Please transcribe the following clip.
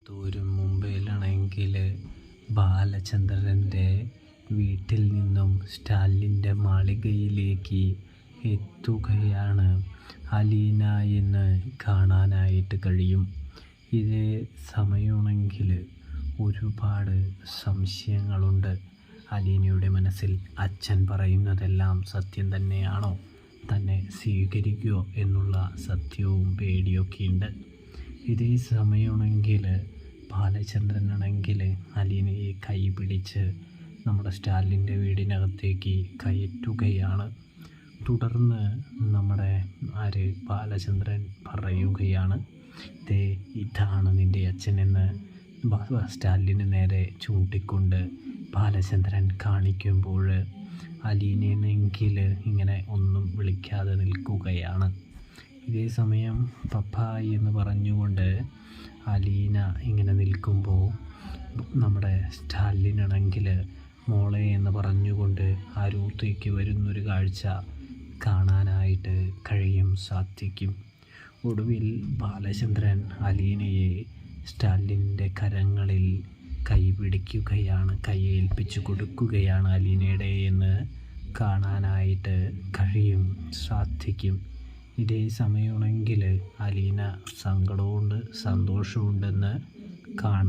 ദൂരം മുംബൈയിലാണെങ്കിൽ ബാലചന്ദ്രൻ്റെ വീട്ടിൽ നിന്നും സ്റ്റാലിൻ്റെ മാളികയിലേക്ക് എത്തുകയാണ് അലീന എന്ന് കാണാനായിട്ട് കഴിയും. ഇതേ സമയമാണെങ്കിൽ ഒരുപാട് സംശയങ്ങളുണ്ട് അലീനയുടെ മനസ്സിൽ. അച്ഛൻ പറയുന്നതെല്ലാം സത്യം തന്നെയാണോ, തന്നെ സ്വീകരിക്കുമോ എന്നുള്ള സത്യവും പേടിയൊക്കെയുണ്ട്. ഇതേ സമയമാണെങ്കിൽ ബാലചന്ദ്രനാണെങ്കിൽ അലീനയെ കൈ പിടിച്ച് നമ്മുടെ സ്റ്റാലിൻ്റെ വീടിനകത്തേക്ക് കയറ്റുകയാണ്. തുടർന്ന് നമ്മുടെ ബാലചന്ദ്രൻ പറയുകയാണ്, ഇതാണ് നിൻ്റെ അച്ഛനെന്ന് സ്റ്റാലിന് നേരെ ചൂണ്ടിക്കൊണ്ട് ബാലചന്ദ്രൻ കാണിക്കുമ്പോൾ അലീനയെങ്കിൽ ഇങ്ങനെ ഒന്നും വിളിക്കാതെ നിൽക്കുകയാണ്. ഇതേ സമയം പപ്പ എന്ന് പറഞ്ഞുകൊണ്ട് അലീന ഇങ്ങനെ നിൽക്കുമ്പോൾ നമ്മുടെ സ്റ്റാലിനാണെങ്കിൽ മോളെ എന്ന് പറഞ്ഞുകൊണ്ട് അരൂത്തേക്ക് വരുന്നൊരു കാഴ്ച കാണാനായിട്ട് സാധിക്കും. ഒടുവിൽ ബാലചന്ദ്രൻ അലീനയെ സ്റ്റാലിൻ്റെ കരങ്ങളിൽ കൈയേൽപ്പിച്ചു കൊടുക്കുകയാണ് അലീനയുടെ എന്ന് കാണാനായിട്ട് സാധിക്കും. ഇതേ സമയമാണെങ്കിൽ അലീന സങ്കടമുണ്ട് സന്തോഷമുണ്ടെന്ന് കാണാം.